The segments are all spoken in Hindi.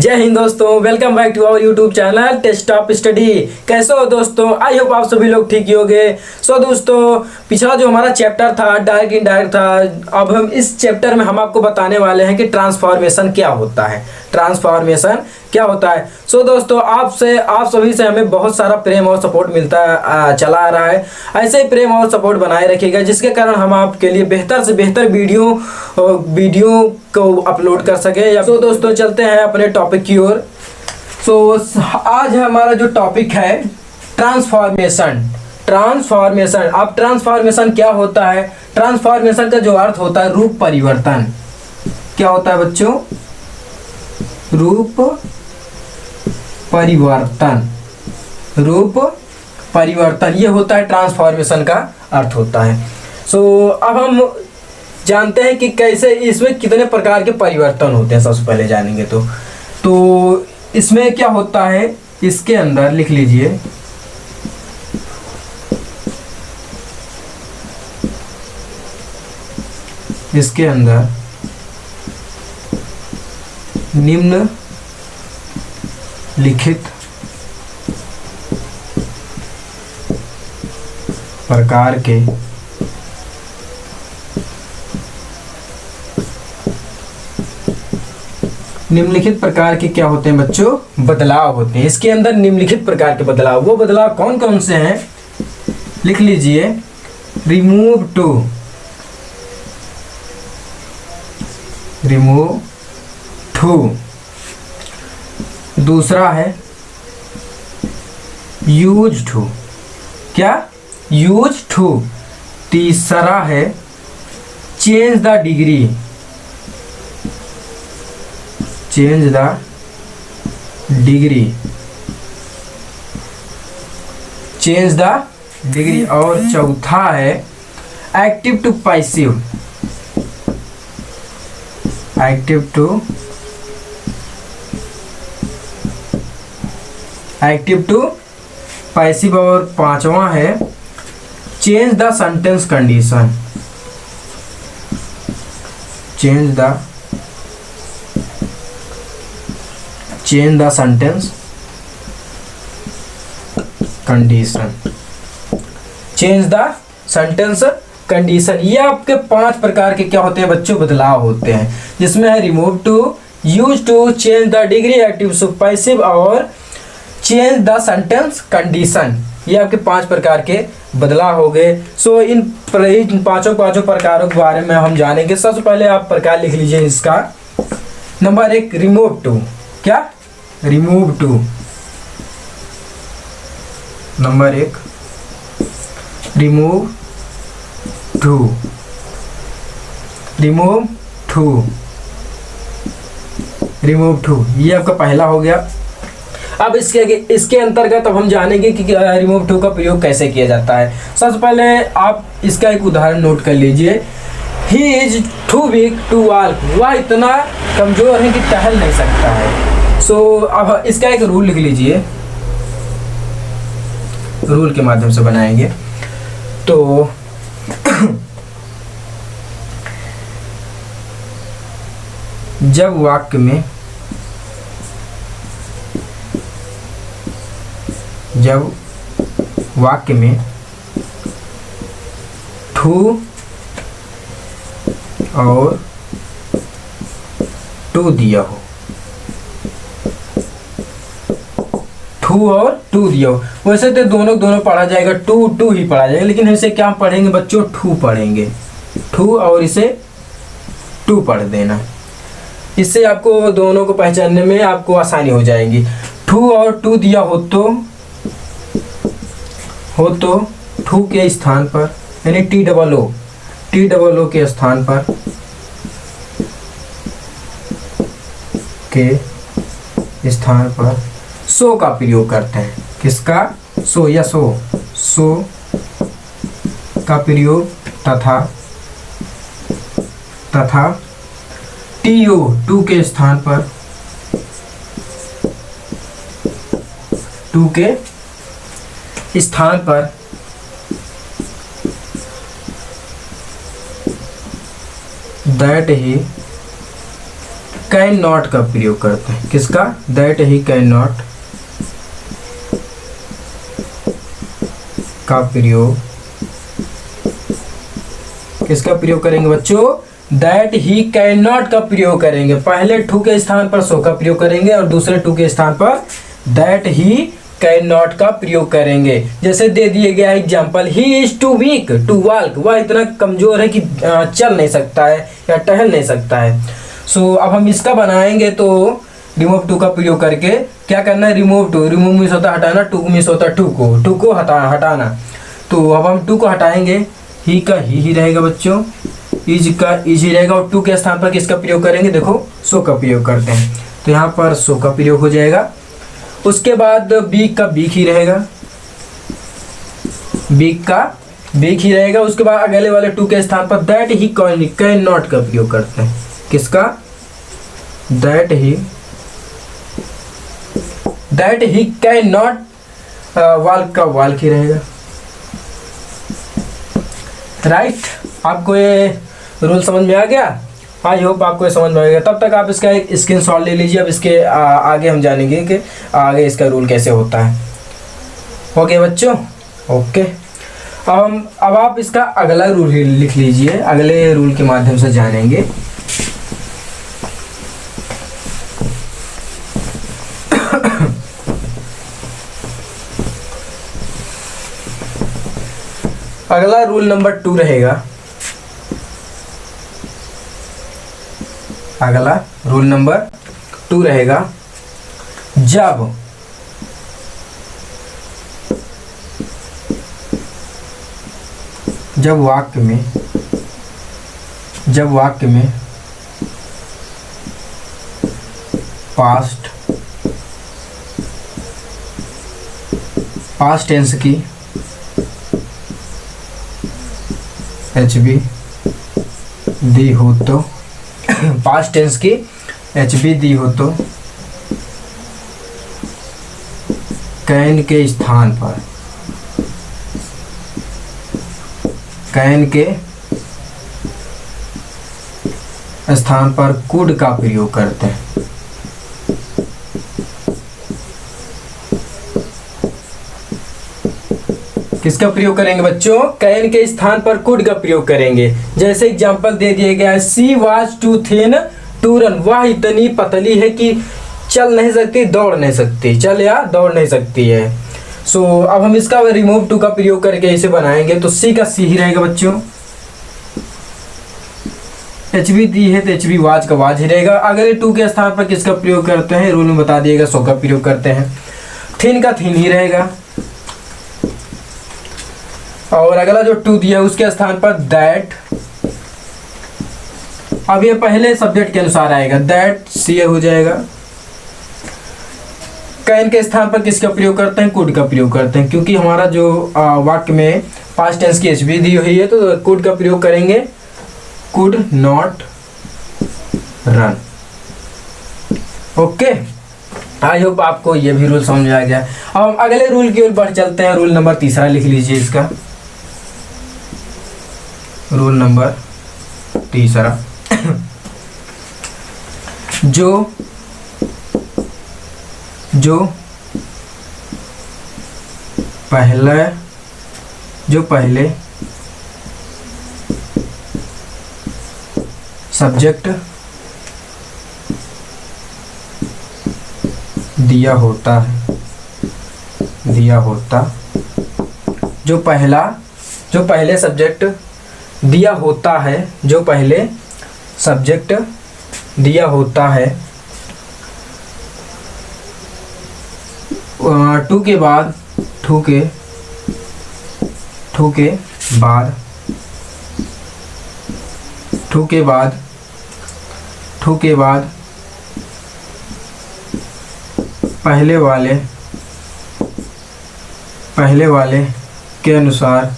जय हिंद दोस्तों, welcome back to our YouTube channel test of study. कैसे हो दोस्तों? आई होप आप सभी लोग ठीक ही होंगे। सो दोस्तों, पिछला जो हमारा चैप्टर था डायरेक्ट इनडायरेक्ट था। अब हम इस चैप्टर में हम आपको बताने वाले हैं कि ट्रांसफॉर्मेशन क्या होता है। ट्रांसफॉर्मेशन क्या होता है। सो दोस्तों, आप सभी से हमें बहुत सारा प्रेम और सपोर्ट मिलता चला आ रहा है। ऐसे ही प्रेम और सपोर्ट बनाए रखिएगा, जिसके कारण हम आपके लिए बेहतर से बेहतर वीडियो को अपलोड कर सके। सो दोस्तों, चलते हैं अपने टॉपिक की ओर। सो आज हमारा जो टॉपिक है ट्रांसफॉर्मेशन। अब ट्रांसफॉर्मेशन क्या होता है? ट्रांसफॉर्मेशन का जो अर्थ होता है रूप परिवर्तन। क्या होता है बच्चों? रूप परिवर्तन ये होता है ट्रांसफॉर्मेशन का अर्थ होता है। सो अब हम जानते हैं कि कैसे इसमें कितने प्रकार के परिवर्तन होते हैं। सबसे पहले जानेंगे तो इसमें क्या होता है, इसके अंदर लिख लीजिए इसके अंदर निम्न लिखित प्रकार के निम्नलिखित प्रकार के क्या होते हैं बच्चों? बदलाव होते हैं। इसके अंदर निम्नलिखित प्रकार के बदलाव, वो बदलाव कौन कौन से हैं लिख लीजिए। रिमूव टू, दूसरा है यूज टू। क्या? Use to. तीसरा है चेंज द डिग्री। और चौथा है एक्टिव टू पैसिव। और पांचवा है change the sentence condition. Change the sentence condition. ये आपके 5 प्रकार के क्या होते हैं बच्चों? बदलाव होते हैं, जिसमें है remove too, use to, change the degree, active to passive और चेंज द सेंटेंस कंडीशन। ये आपके 5 प्रकार के बदलाव हो गए। सो इन पांचों प्रकारों के बारे में हम जानेंगे। सबसे पहले आप प्रकार लिख लीजिए इसका। Number 1 remove two. क्या? Remove two. Number 1 remove two. ये आपका पहला हो गया। अब इसके अंतर्गत अब हम जानेंगे कि रिमूव टू का प्रयोग कैसे किया जाता है। सबसे पहले आप इसका एक उदाहरण नोट कर लीजिए। He is too weak to walk. वह इतना कमजोर है कि टहल नहीं सकता है। सो अब इसका एक रूल लिख लीजिए, रूल के माध्यम से बनाएंगे। तो जब वाक्य में टू और टू दिया हो, वैसे तो दोनों पढ़ा जाएगा, टू ही पढ़ा जाएगा, लेकिन इसे क्या पढ़ेंगे बच्चों? टू पढ़ेंगे। टू और इसे टू पढ़ देना। इससे आपको दोनों को पहचानने में आपको आसानी हो जाएगी। टू और टू दिया हो तो टू के स्थान पर, यानी टी डबल ओ के स्थान पर सो का प्रयोग करते हैं। किसका? सो या सो का प्रयोग तथा टीओ टू के स्थान पर दैट ही कैन नॉट का प्रयोग करते हैं। किसका? दैट ही कैन नॉट का प्रयोग, किसका प्रयोग करेंगे बच्चों? दैट ही कैन नॉट का प्रयोग करेंगे। पहले टू के स्थान पर सो का प्रयोग करेंगे और दूसरे टू के स्थान पर दैट ही कैन नॉट का प्रयोग करेंगे। जैसे दे दिए गया example, he is too weak to walk, वह इतना कमजोर है कि चल नहीं सकता है या टहल नहीं सकता है। सो अब हम इसका बनाएंगे तो रिमूव टू का प्रयोग करके क्या करना है? रिमूव टू, रिमूव मीन्स होता है हटाना, टू मीन्स होता है टू को हटाना। तो अब हम टू को हटाएंगे, ही का ही रहेगा बच्चों, इज का इज ही रहेगा और टू के स्थान पर किसका प्रयोग करेंगे? देखो सो का प्रयोग करते हैं, तो यहाँ पर सो का प्रयोग हो जाएगा। उसके बाद बीक का बीक ही रहेगा, बीक का बीक ही रहेगा। उसके बाद अगले वाले टू के स्थान पर दैट ही कैन नॉट का प्रयोग करते हैं। किसका? That he can not, walk का वाल्क ही रहेगा। राइट, आपको ये रूल समझ में आ गया? आई होप आपको ये समझ में आ गया। तब तक आप इसका एक स्क्रीनशॉट ले लीजिए। अब इसके आगे हम जानेंगे कि आगे इसका रूल कैसे होता है। ओके बच्चों, ओके। अब आप इसका अगला रूल लिख लीजिए, अगले रूल के माध्यम से जानेंगे। अगला रूल नंबर 2 रहेगा। अगला रूल नंबर 2 रहेगा, जब वाक्य में पास्ट टेंस की HB दी हो तो, पास्ट टेंस की HB दी हो तो कैन के स्थान पर कुड का प्रयोग करते हैं। किसका प्रयोग करेंगे बच्चों? कैन के स्थान पर कुड का प्रयोग करेंगे। जैसे एग्जांपल दे दिया गया है, she was too thin to run, वह इतनी पतली है कि चल नहीं सकती, दौड़ नहीं सकती, चल या दौड़ नहीं सकती है। सो अब हम इसका रिमूव टू का प्रयोग करके इसे बनाएंगे, तो सी का सी ही रहेगा बच्चों। HB दी है तो HB वाज का वाज ही रहेगा। अगले टू के स्थान पर किसका प्रयोग करते हैं? रूल में बता दिएगा, सो का प्रयोग करते हैं। थिन का थिन ही रहेगा। और अगला जो टू दिया है उसके स्थान पर दैट, अब ये पहले सब्जेक्ट के अनुसार आएगा, दैट सी हो जाएगा। कैन के स्थान पर किसका प्रयोग करते हैं? कुड का प्रयोग करते हैं, क्योंकि हमारा जो वाक्य में पास्ट टेंस की HB दी हुई है तो कुड का प्रयोग करेंगे, could not run. Okay, I hope आपको ये भी रूल समझ में आ गया। अब हम अगले रूल की ओर बढ़ चलते हैं। रूल नंबर 3 लिख लीजिए इसका। रूल नंबर 3, जो पहले सब्जेक्ट दिया होता, जो पहले सब्जेक्ट दिया होता है, जो पहले सब्जेक्ट दिया होता है, टू के बाद पहले वाले के अनुसार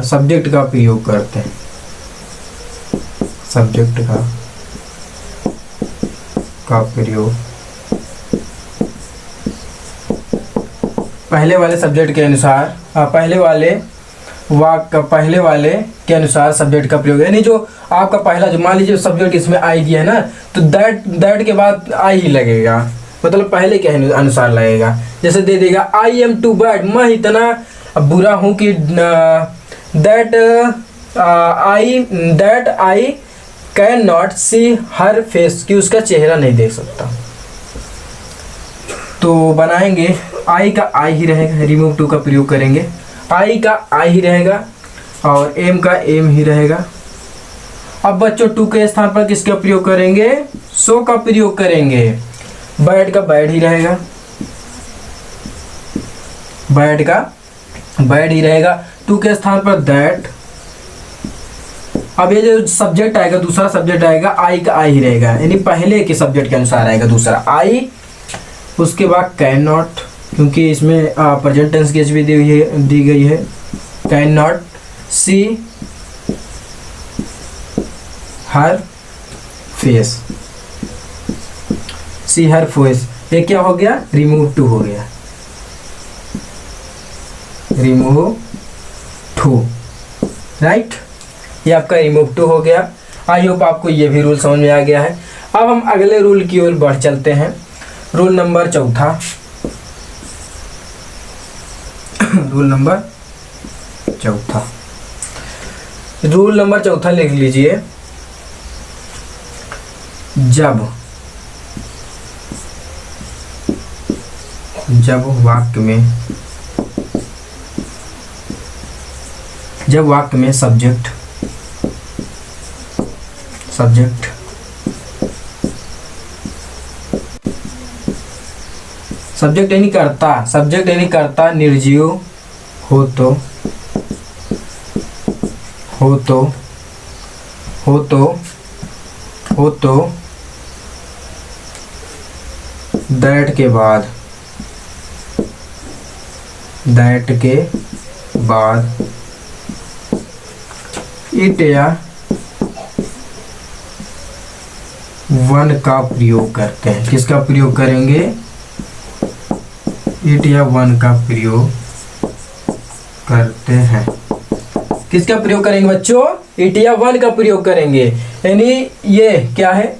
सब्जेक्ट का प्रयोग करते हैं। सब्जेक्ट का प्रयोग पहले वाले सब्जेक्ट के अनुसार, पहले वाले वाक्य पहले वाले के अनुसार सब्जेक्ट का प्रयोग, यानी जो आपका पहला जो मान लीजिए सब्जेक्ट इसमें आई दिया है ना, तो दैट के बाद आई ही लगेगा, मतलब पहले के अनुसार लगेगा। जैसे दे देगा आई एम टू बैड, मैं इतना बुरा हूँ कि that I can not see her face, कि उसका चेहरा नहीं देख सकता। तो बनाएंगे आई का आई ही रहेगा, रिमूव टू का प्रयोग करेंगे, आई का आई ही रहेगा और एम का एम ही रहेगा। अब बच्चों टू के स्थान पर किसका प्रयोग करेंगे, सो का प्रयोग करेंगे, बैड का बैड ही रहेगा, बैड का बैड ही रहेगा। टू के स्थान पर दैट। अब ये जो सब्जेक्ट आएगा, दूसरा सब्जेक्ट आएगा, आई का आई ही रहेगा, यानी पहले के सब्जेक्ट के अनुसार आएगा दूसरा आई। उसके बाद कैन नॉट, क्योंकि इसमें प्रेजेंट टेंस केस भी दी गई है, can not see her face, see her face, ये क्या हो गया, रिमूव टू हो गया, रिमूव टू, राइट, ये आपका रिमूव टू हो गया। आई होप आपको ये भी रूल समझ में आ गया है। अब हम अगले रूल की ओर बढ़ चलते हैं, रूल नंबर चौथा। रूल नंबर चौथा, रूल नंबर चौथा लिख लीजिए, जब वाक्य में सब्जेक्ट यानी कर्ता निर्जीव हो तो दैट के बाद इट या वन का प्रयोग करते हैं। किसका प्रयोग करेंगे, इट या वन का प्रयोग करते हैं। किसका प्रयोग करेंगे बच्चों, इट या वन का प्रयोग करेंगे। यानी ये क्या है,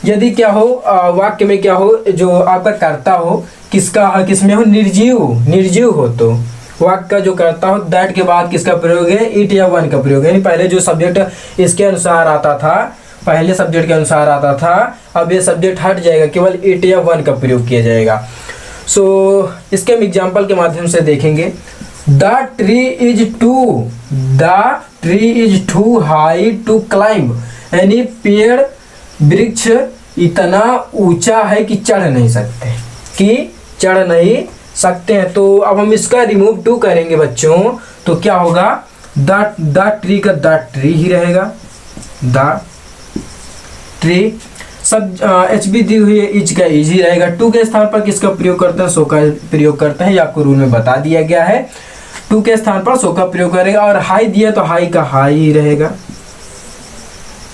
यदि क्या हो वाक्य में क्या हो, जो आपका कर्ता हो किसमें हो, निर्जीव हो, तो वाक्य का जो कर्ता हो दैट के बाद किसका प्रयोग है, इट या वन का प्रयोग। यानी पहले जो सब्जेक्ट इसके अनुसार आता था, पहले सब्जेक्ट के अनुसार आता था, अब ये सब्जेक्ट हट जाएगा, केवल इट या वन का प्रयोग किया जाएगा। सो इसके हम एग्जाम्पल के माध्यम से देखेंगे। The tree is too high to climb, यानी पेड़ वृक्ष इतना ऊंचा है कि चढ़ नहीं सकते हैं। तो अब हम इसका रिमूव टू करेंगे बच्चों, तो क्या होगा, द ट्री का द ट्री ही रहेगा, द ट्री। सब HB दी हुई है, इज का इज ही रहेगा। टू के स्थान पर किसका प्रयोग करता है, सो का प्रयोग करता है, ये आपको रूल में बता दिया गया है। टू के स्थान पर सो का प्रयोग करेगा, और हाई दिया तो हाई का हाई ही रहेगा,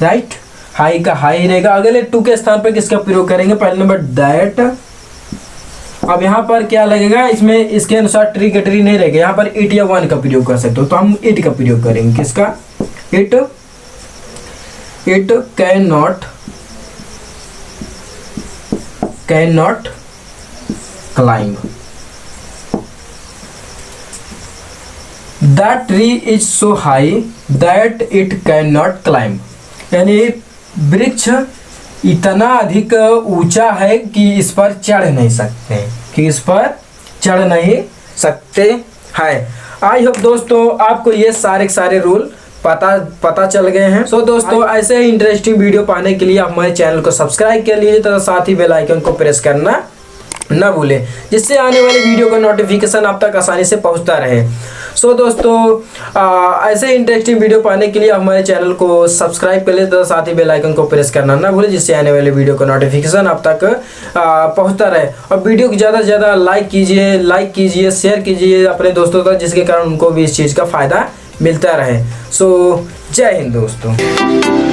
राइट, हाई का हाई रहेगा। अगले टू के स्थान पर किसका प्रयोग करेंगे, पहले नंबर दैट। अब यहाँ पर क्या लगेगा, इसमें इसके अनुसार ट्री का ट्री नहीं रहेगा, यहाँ पर इट या वन का प्रयोग कर सकते हो, तो हम इट का प्रयोग करेंगे। किसका, it can not climb. The tree is so high that it can not climb, यानी वृक्ष इतना अधिक ऊंचा है कि इस पर चढ़ नहीं सकते हैं। आई होप दोस्तों आपको ये सारे रूल पता चल गए हैं। सो दोस्तों ऐसे ही इंटरेस्टिंग वीडियो पाने के लिए आप हमारे चैनल को सब्सक्राइब कर लीजिए तथा साथ ही बेल आइकन को प्रेस करना न भूलें, जिससे आने वाले वीडियो का नोटिफिकेशन आप तक आसानी से पहुंचता रहे। सो दोस्तों ऐसे इंटरेस्टिंग वीडियो पाने के लिए हमारे चैनल को सब्सक्राइब कर लीजिए तथा साथ ही बेल आइकन को प्रेस करना ना भूलें, जिससे आने वाले वीडियो का नोटिफिकेशन आप तक पहुंचता रहे। और वीडियो को ज़्यादा से ज़्यादा लाइक कीजिए, शेयर कीजिए अपने दोस्तों तक, जिसके कारण उनको भी इस चीज़ का फ़ायदा मिलता रहे। सो जय हिंद दोस्तों।